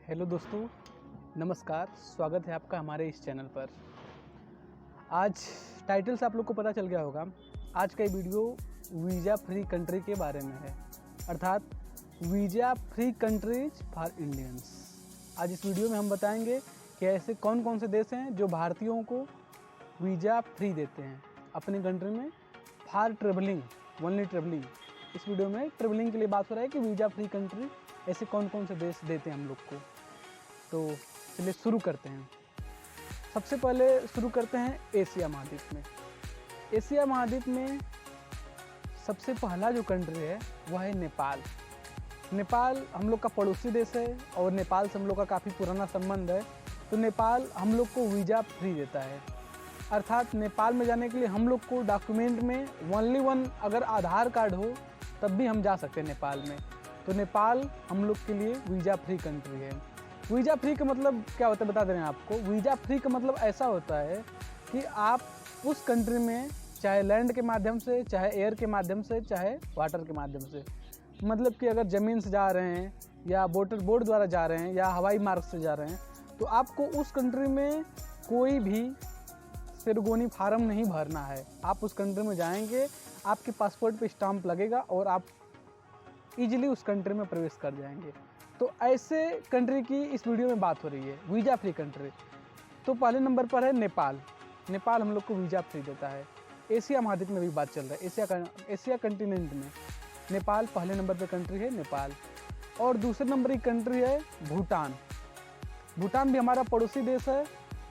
Hello दोस्तों, नमस्कार। स्वागत है आपका हमारे इस चैनल पर। आज टाइटल से आप लोग को पता चल गया होगा, आज का ये वीडियो वीज़ा फ्री कंट्री के बारे में है, अर्थात visa free countries for Indians. आज इस वीडियो में हम बताएंगे कि ऐसे कौन कौन से देश हैं जो भारतीयों को वीज़ा फ्री देते हैं अपनी कंट्री में फॉर ट्रेवलिंग, ओनली ट्रेवलिंग। इस वीडियो में ट्रेवलिंग के लिए बात हो रहा है कि वीज़ा फ्री कंट्री ऐसे कौन कौन से देश देते हैं हम लोग को। तो चलिए शुरू करते हैं। सबसे पहले शुरू करते हैं एशिया महाद्वीप में। एशिया महाद्वीप में सबसे पहला जो कंट्री है वह है नेपाल। नेपाल हम लोग का पड़ोसी देश है और नेपाल से हम लोग का काफ़ी पुराना संबंध है। तो नेपाल हम लोग को वीज़ा फ्री देता है, अर्थात नेपाल में जाने के लिए हम लोग को डॉक्यूमेंट में ओनली वन अगर आधार कार्ड हो तब भी हम जा सकते हैं नेपाल में। तो नेपाल हम लोग के लिए वीज़ा फ्री कंट्री है। वीज़ा फ्री का मतलब क्या होता है बता दे रहे हैं आपको। वीज़ा फ्री का मतलब ऐसा होता है कि आप उस कंट्री में चाहे लैंड के माध्यम से, चाहे एयर के माध्यम से, चाहे वाटर के माध्यम से, मतलब कि अगर ज़मीन से जा रहे हैं या बोट द्वारा जा रहे हैं या हवाई मार्ग से जा रहे हैं तो आपको उस कंट्री में कोई भी सेरेमनी फार्म नहीं भरना है। आप उस कंट्री में जाएंगे, आपके पासपोर्ट पे स्टाम्प लगेगा और आप इजीली उस कंट्री में प्रवेश कर जाएंगे। तो ऐसे कंट्री की इस वीडियो में बात हो रही है, वीज़ा फ्री कंट्री। तो पहले नंबर पर है नेपाल। नेपाल हम लोग को वीज़ा फ्री देता है। एशिया महाद्वीप में भी बात चल रहा है, एशिया कंटिनेंट में नेपाल पहले नंबर पर कंट्री है, नेपाल। और दूसरे नंबर की कंट्री है भूटान। भूटान भी हमारा पड़ोसी देश है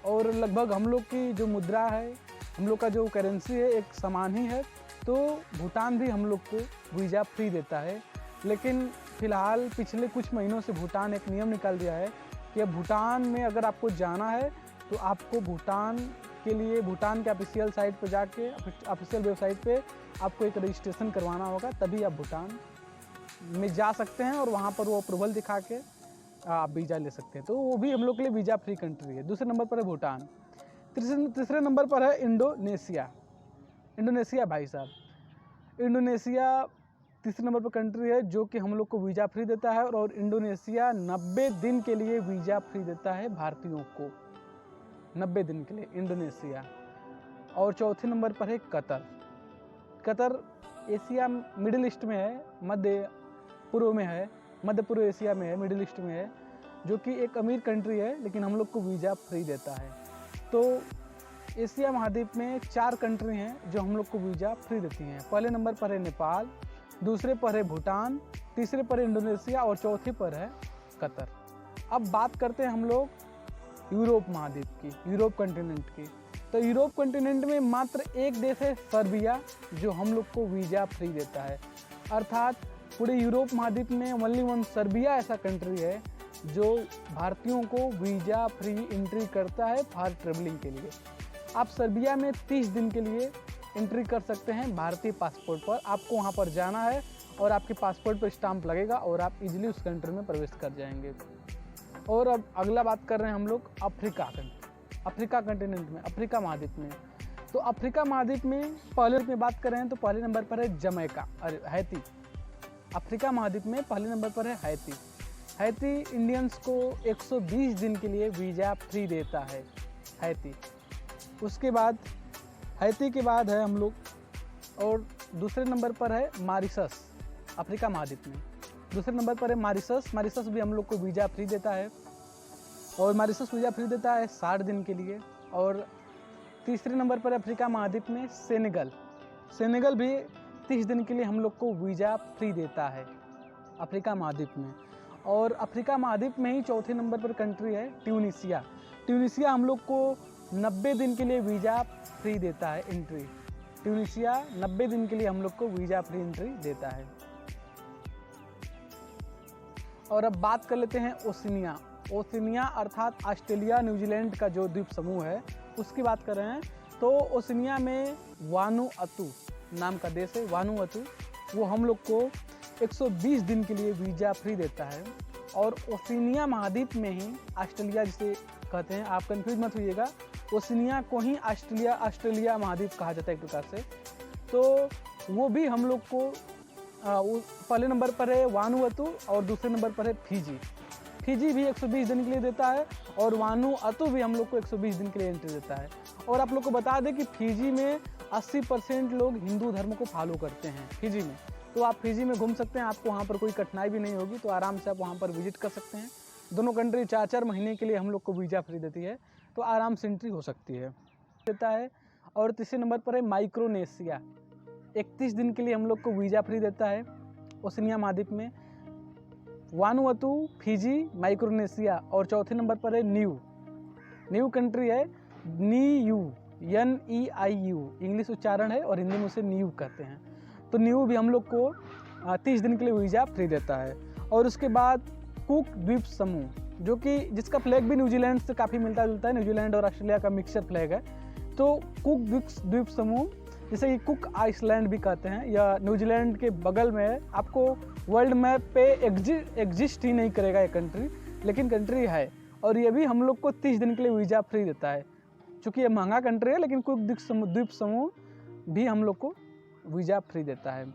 और लगभग हम लोग की जो मुद्रा है, हम लोग का जो करेंसी है एक समान ही है। तो भूटान भी हम लोग को वीज़ा फ्री देता है। लेकिन फ़िलहाल पिछले कुछ महीनों से भूटान एक नियम निकाल दिया है कि अब भूटान में अगर आपको जाना है तो आपको भूटान के लिए भूटान के ऑफिशियल साइट पर जाके, ऑफिशियल वेबसाइट पे आपको एक रजिस्ट्रेशन करवाना होगा, तभी आप भूटान में जा सकते हैं और वहाँ पर वो अप्रूवल दिखा के आप वीज़ा ले सकते हैं। तो वो भी हम लोग के लिए वीज़ा फ्री कंट्री है। दूसरे नंबर पर है भूटान। तीसरे नंबर पर है इंडोनेशिया। इंडोनेशिया भाई साहब, इंडोनेशिया तीसरे नंबर पर कंट्री है जो कि हम लोग को वीज़ा फ्री देता है और इंडोनेशिया 90 दिन के लिए वीज़ा फ्री देता है भारतीयों को, 90 दिन के लिए इंडोनेशिया। और चौथे नंबर पर है Qatar. Qatar Asia middle east में है, मध्य पूर्व में है, मध्य पूर्व एशिया में है, मिडिल ईस्ट में है, जो कि एक अमीर कंट्री है लेकिन हम लोग को वीज़ा फ्री देता है। तो एशिया महाद्वीप में 4 कंट्री हैं जो हम लोग को वीज़ा फ्री देती हैं। पहले नंबर पर है नेपाल, दूसरे पर है भूटान, तीसरे पर है इंडोनेशिया और चौथे पर है कतर। अब बात करते हैं हम लोग यूरोप महाद्वीप की, यूरोप कंटिनेंट की। तो यूरोप कंटिनेंट में मात्र एक देश है सर्बिया, जो हम लोग को वीज़ा फ्री देता है। अर्थात पूरे यूरोप महाद्वीप में ओनली वन सर्बिया ऐसा कंट्री है जो भारतीयों को वीज़ा फ्री एंट्री करता है फॉर ट्रेवलिंग के लिए। आप सर्बिया में 30 दिन के लिए एंट्री कर सकते हैं भारतीय पासपोर्ट पर। आपको वहां पर जाना है और आपके पासपोर्ट पर स्टाम्प लगेगा और आप इजीली उस कंट्री में प्रवेश कर जाएंगे। और अब अगला बात कर रहे हैं हम लोग अफ्रीका कंटिनेंट में, अफ्रीका महाद्वीप में। तो अफ्रीका महाद्वीप में पहले में बात कर रहे हैं तो पहले नंबर पर है जमैका और हैती। अफ्रीका महाद्वीप में पहले नंबर पर है हैती। हैती इंडियंस को 120 दिन के लिए वीज़ा फ्री देता है, हैती। उसके बाद हैती के बाद है हम लोग, और दूसरे नंबर पर है मॉरिशस। अफ्रीका महाद्वीप में दूसरे नंबर पर है मॉरिशस। मॉरिशस भी हम लोग को वीज़ा फ्री देता है और मॉरिशस वीज़ा फ्री देता है 60 दिन के लिए। और तीसरे नंबर पर अफ्रीका महाद्वीप में सेनेगल। सेनेगल भी 30 दिन के लिए हम लोग को वीज़ा फ्री देता है अफ्रीका महाद्वीप में। और अफ्रीका महाद्वीप में ही चौथे नंबर पर कंट्री है ट्यूनीशिया। ट्यूनीशिया हम लोग को 90 दिन के लिए वीज़ा फ्री देता है एंट्री। ट्यूनीशिया 90 दिन के लिए हम लोग को वीज़ा फ्री एंट्री देता है। और अब बात कर लेते हैं ओशिनिया। ओशिनिया अर्थात ऑस्ट्रेलिया न्यूजीलैंड का जो द्वीप समूह है उसकी बात कर रहे हैं। तो ओशिनिया में वानुअतु नाम का देश है, वानुअतु, वो हम लोग को 120 दिन के लिए वीज़ा फ्री देता है। और ओशिनिया महाद्वीप में ही ऑस्ट्रेलिया जिसे कहते हैं, आप कंफ्यूज मत होइएगा, ओशिनिया को ही ऑस्ट्रेलिया महाद्वीप कहा जाता है एक प्रकार से। तो वो भी हम लोग को पहले नंबर पर है वानुअतु और दूसरे नंबर पर है फिजी। फिजी भी 120 दिन के लिए देता है और वानुअतु भी हम लोग को 120 दिन के लिए एंट्री देता है। और आप लोग को बता दें कि फिजी में 80% लोग हिंदू धर्म को फॉलो करते हैं फिजी में। तो आप फिजी में घूम सकते हैं, आपको वहाँ पर कोई कठिनाई भी नहीं होगी, तो आराम से आप वहाँ पर विजिट कर सकते हैं। दोनों कंट्री 4-4 महीने के लिए हम लोग को वीज़ा फ्री देती है, तो आराम से एंट्री हो सकती है देता है। और तीसरे नंबर पर है माइक्रोनेशिया, 31 दिन के लिए हम लोग को वीज़ा फ्री देता है ओशनिया महाद्वीप में। Vanuatu, Fiji, Micronesia. और चौथे नंबर पर है न्यू कंट्री है, NEU, इंग्लिश उच्चारण है और हिंदी में उसे न्यू कहते हैं। तो न्यू भी हम लोग को 30 दिन के लिए वीज़ा फ्री देता है। और उसके बाद कुक द्वीप समूह, जो कि जिसका फ्लैग भी न्यूजीलैंड से काफ़ी मिलता जुलता है, न्यूजीलैंड और ऑस्ट्रेलिया का मिक्सचर फ्लैग है। तो कुक द्वीप समूह, जिसे कि कुक आइसलैंड भी कहते हैं, या न्यूजीलैंड के बगल में है। आपको वर्ल्ड मैप पे एग्जिस्ट ही नहीं करेगा ये कंट्री, लेकिन कंट्री है। और ये भी हम लोग को 30 दिन के लिए वीज़ा फ्री देता है। चूँकि ये महंगा कंट्री है, लेकिन कुक द्वीप समूह भी हम लोग को वीज़ा फ्री देता है।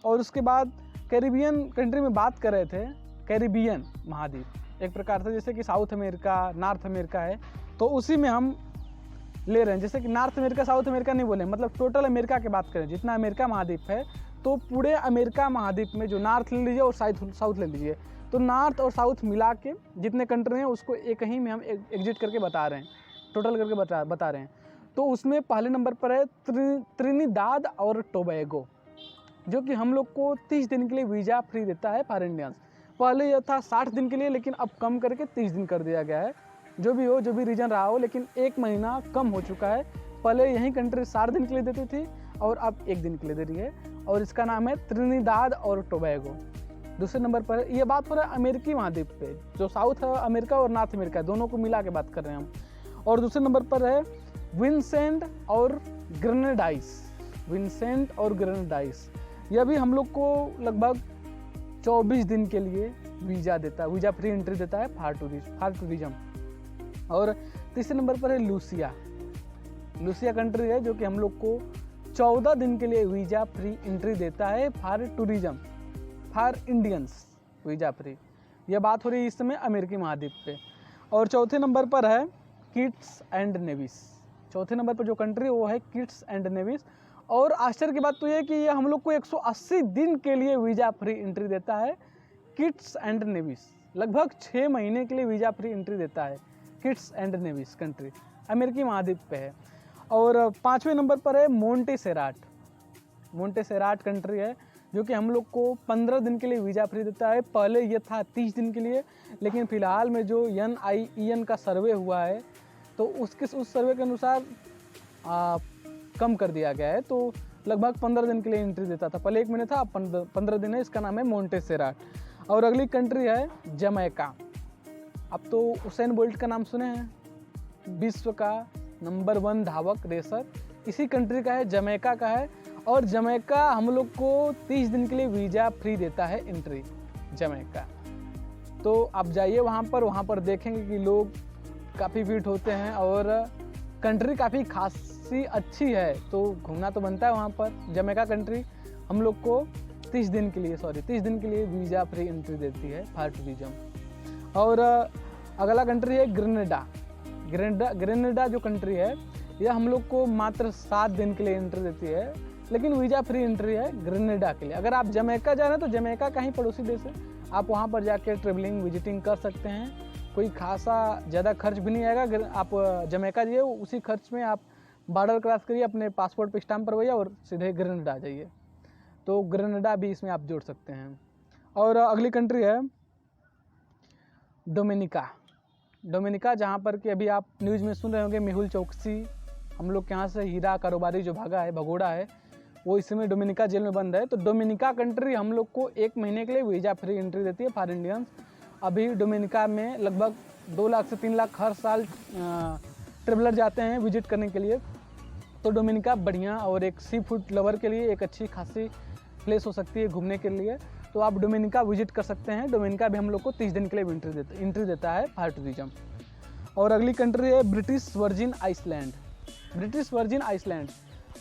और उसके बाद कैरिबियन कंट्री में बात कर रहे थे, कैरिबियन महाद्वीप एक प्रकार से जैसे कि साउथ अमेरिका, नॉर्थ अमेरिका है, तो उसी में हम ले रहे हैं। जैसे कि नॉर्थ अमेरिका, साउथ अमेरिका नहीं बोले, मतलब टोटल अमेरिका की बात करें, जितना अमेरिका महाद्वीप है, तो पूरे अमेरिका महाद्वीप में जो नॉर्थ ले लीजिए और साउथ ले लीजिए, तो नॉर्थ और साउथ मिला के जितने कंट्री हैं उसको एक ही में हम एग्जिट करके बता रहे हैं, टोटल करके बता रहे हैं। तो उसमें पहले नंबर पर है त्रिनिदाद और टोबैगो, जो कि हम लोग को 30 दिन के लिए वीज़ा फ्री देता है फॉर इंडियंस। पहले यह था 60 दिन के लिए, लेकिन अब कम करके 30 दिन कर दिया गया है। जो भी हो, जो भी रीजन रहा हो, लेकिन 1 महीना कम हो चुका है। पहले यही कंट्री 60 दिन के लिए देती थी और अब 1 दिन के लिए दे रही है, और इसका नाम है त्रिनिदाद और टोबैगो। दूसरे नंबर पर है, ये बात हो रहा है अमेरिकी महाद्वीप पे, जो साउथ अमेरिका और नॉर्थ अमेरिका दोनों को मिला के बात कर रहे हैं हम। और दूसरे नंबर पर है विंसेंट और ग्रेनेडाइस। यह भी हम लोग को लगभग 24 दिन के लिए वीज़ा देता है, वीज़ा फ्री एंट्री देता है फॉर टूरिज्म। और तीसरे नंबर पर है लूसिया कंट्री है, जो कि हम लोग को 14 दिन के लिए वीज़ा फ्री एंट्री देता है for tourism, for Indians visa free. यह बात हो रही है इस समय अमेरिकी महाद्वीप पे। और चौथे नंबर पर है किट्स एंड नेविस। चौथे नंबर पर जो कंट्री वो है किट्स एंड नेविस। और आश्चर्य की बात तो ये है कि ये हम लोग को 180 दिन के लिए वीज़ा फ्री एंट्री देता है। किट्स एंड नेविस लगभग 6 महीने के लिए वीज़ा फ्री एंट्री देता है। किट्स एंड नेविस कंट्री अमेरिकी महाद्वीप पे है। और 5वें नंबर पर है मोंटेसेराट कंट्री है, जो कि हम लोग को 15 दिन के लिए वीज़ा फ्री देता है। पहले ये था 30 दिन के लिए, लेकिन फ़िलहाल में जो NIEN का सर्वे हुआ है, तो उस सर्वे के अनुसार कम कर दिया गया है। तो लगभग 15 दिन के लिए एंट्री देता था, पहले 1 महीने था, अब 15 दिन है। इसका नाम है मोंटेसेराट। और अगली कंट्री है जमैका। अब तो उसेन बोल्ट का नाम सुने हैं, विश्व का नंबर 1 धावक रेसर इसी कंट्री का है, जमैका का है। और जमैका हम लोग को 30 दिन के लिए वीज़ा फ्री देता है एंट्री, जमैका। तो आप जाइए वहाँ पर देखेंगे कि लोग काफ़ी फिट होते हैं और कंट्री काफ़ी खासी अच्छी है, तो घूमना तो बनता है वहाँ पर। जमैका कंट्री हम लोग को 30 दिन के लिए वीज़ा फ्री एंट्री देती है फॉर टूरिज्म। और अगला कंट्री है ग्रेनेडा जो कंट्री है, यह हम लोग को मात्र 7 दिन के लिए एंट्री देती है, लेकिन वीज़ा फ्री एंट्री है ग्रेनेडा के लिए। अगर आप जमैका जा रहे हैं तो जमैका का ही पड़ोसी देश है, आप वहाँ पर जाके ट्रेवलिंग विजिटिंग कर सकते हैं। कोई खासा ज़्यादा खर्च भी नहीं आएगा। आप जमैका जाइए, उसी खर्च में आप बॉर्डर क्रॉस करिए, अपने पासपोर्ट पे स्टाम्प करवाइए और सीधे ग्रेनेडा जाइए। तो ग्रेनेडा भी इसमें आप जोड़ सकते हैं। और अगली कंट्री है डोमिनिका, जहाँ पर कि अभी आप न्यूज़ में सुन रहे होंगे मेहुल चोकसी, हम लोग के यहाँ से हीरा कारोबारी जो भगोड़ा है, वो इस समय डोमिनिका जेल में बंद है। तो डोमिनिका कंट्री हम लोग को 1 महीने के लिए वीज़ा फ्री एंट्री देती है फॉर इंडियंस। अभी डोमिनिका में लगभग 2 लाख से 3 लाख हर साल ट्रेवलर जाते हैं विजिट करने के लिए। तो डोमिनिका बढ़िया और एक सी फूड लवर के लिए एक अच्छी खासी प्लेस हो सकती है घूमने के लिए। तो आप डोमिनिका विजिट कर सकते हैं। डोमिनिका भी हम लोग को 30 दिन के लिए एंट्री देता है फॉर टूरिज्म। और अगली कंट्री है ब्रिटिश वर्जिन आइसलैंड।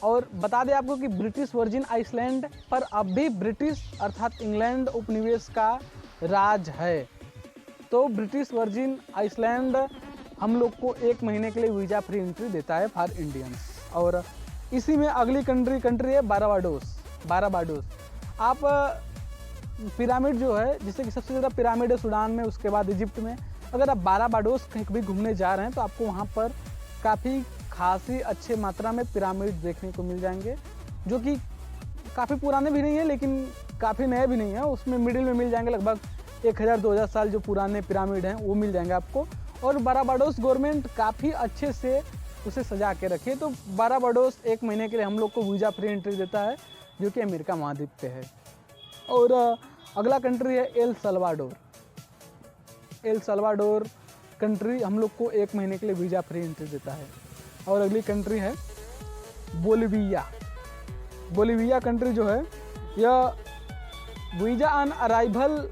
और बता दें आपको कि ब्रिटिश वर्जिन आइसलैंड पर अब भी ब्रिटिश अर्थात इंग्लैंड उपनिवेश का राज है। तो ब्रिटिश वर्जिन आइसलैंड हम लोग को 1 महीने के लिए वीज़ा फ्री एंट्री देता है फॉर इंडियंस। और इसी में अगली कंट्री है बारबाडोस। आप पिरामिड जो है, जैसे कि सबसे ज़्यादा पिरामिड है सूडान में, उसके बाद इजिप्ट में। अगर आप बारबाडोस कहीं भी घूमने जा रहे हैं तो आपको वहाँ पर काफ़ी खासी अच्छे मात्रा में पिरामिड देखने को मिल जाएंगे, जो कि काफ़ी पुराने भी नहीं है लेकिन काफ़ी नए भी नहीं है। उसमें मिडिल में मिल जाएंगे, लगभग 1000-2000 साल जो पुराने पिरामिड हैं वो मिल जाएंगे आपको। और बारबाडोस गवर्नमेंट काफ़ी अच्छे से उसे सजा के रखी है। तो बारबाडोस 1 महीने के लिए हम लोग को वीज़ा फ्री एंट्री देता है, जो कि अमेरिका महाद्वीप पे है। और अगला कंट्री है एल सल्वाडोर कंट्री हम लोग को 1 महीने के लिए वीज़ा फ्री एंट्री देता है। और अगली कंट्री है बोलिविया कंट्री जो है, यह वीज़ा ऑन अराइवल,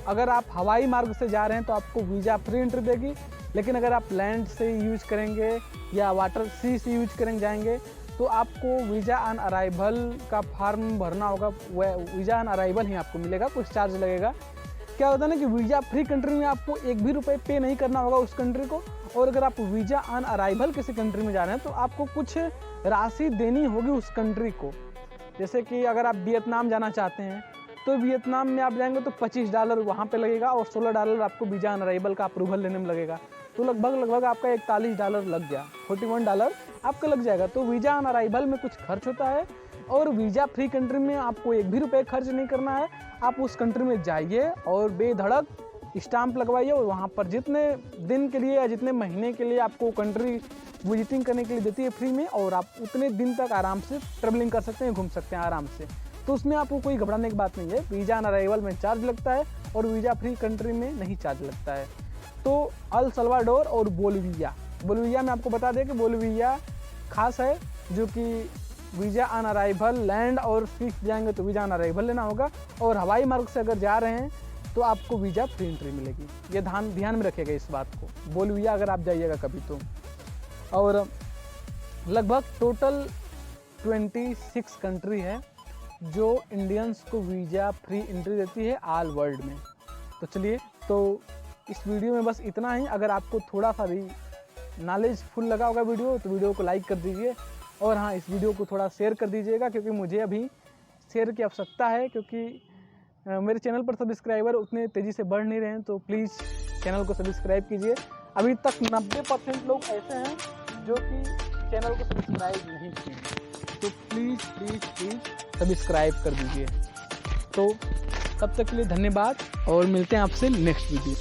अगर आप हवाई मार्ग से जा रहे हैं तो आपको वीज़ा फ्री एंट्री देगी, लेकिन अगर आप लैंड से यूज करेंगे या वाटर सी से यूज करेंगे जाएंगे तो आपको वीज़ा ऑन अराइवल का फॉर्म भरना होगा। वह वीज़ा ऑन अराइवल ही आपको मिलेगा, कुछ चार्ज लगेगा। क्या होता है ना कि वीज़ा फ्री कंट्री में आपको 1 भी रुपये पे नहीं करना होगा उस कंट्री को, और अगर आप वीज़ा ऑन अराइवल किसी कंट्री में जा रहे हैं तो आपको कुछ राशि देनी होगी उस कंट्री को। जैसे कि अगर आप वियतनाम जाना चाहते हैं तो वियतनाम में आप जाएंगे तो $25 वहाँ पे लगेगा, और $16 आपको वीज़ा ऑन अराइवल का अप्रूवल लेने में लगेगा। तो लगभग आपका $41 लग गया, $41 आपका लग जाएगा। तो वीज़ा ऑन अराइवल में कुछ खर्च होता है, और वीज़ा फ्री कंट्री में आपको 1 भी रुपये खर्च नहीं करना है। आप उस कंट्री में जाइए और बेधड़क स्टाम्प लगवाइए, और वहाँ पर जितने दिन के लिए या जितने महीने के लिए आपको कंट्री विजिटिंग करने के लिए देती है फ्री में, और आप उतने दिन तक आराम से ट्रेवलिंग कर सकते हैं, घूम सकते हैं आराम से। तो उसमें आपको कोई घबराने की बात नहीं है। वीज़ा ऑन अराइवल में चार्ज लगता है और वीज़ा फ्री कंट्री में नहीं चार्ज लगता है। तो अल सल्वाडोर और बोलिविया में आपको बता दें कि बोलिविया खास है, जो कि वीज़ा ऑन अराइवल लैंड और सी जाएंगे तो वीज़ा ऑन अराइवल लेना होगा, और हवाई मार्ग से अगर जा रहे हैं तो आपको वीज़ा फ्री एंट्री मिलेगी। ये ध्यान में रखिएगा इस बात को, बोलिविया अगर आप जाइएगा कभी तो। और लगभग टोटल 26 कंट्री है जो इंडियंस को वीज़ा फ्री एंट्री देती है ऑल वर्ल्ड में। तो चलिए, तो इस वीडियो में बस इतना ही। अगर आपको थोड़ा सा भी नॉलेजफुल लगा होगा वीडियो तो वीडियो को लाइक कर दीजिए, और हाँ, इस वीडियो को थोड़ा शेयर कर दीजिएगा, क्योंकि मुझे अभी शेयर की आवश्यकता है, क्योंकि मेरे चैनल पर सब्सक्राइबर उतने तेज़ी से बढ़ नहीं रहे हैं। तो प्लीज़ चैनल को सब्सक्राइब कीजिए। अभी तक 90% लोग ऐसे हैं जो कि चैनल को सब्सक्राइब नहीं किए, तो प्लीज़ सब्सक्राइब कर दीजिए। तो तब तक के लिए धन्यवाद, और मिलते हैं आपसे नेक्स्ट वीडियो।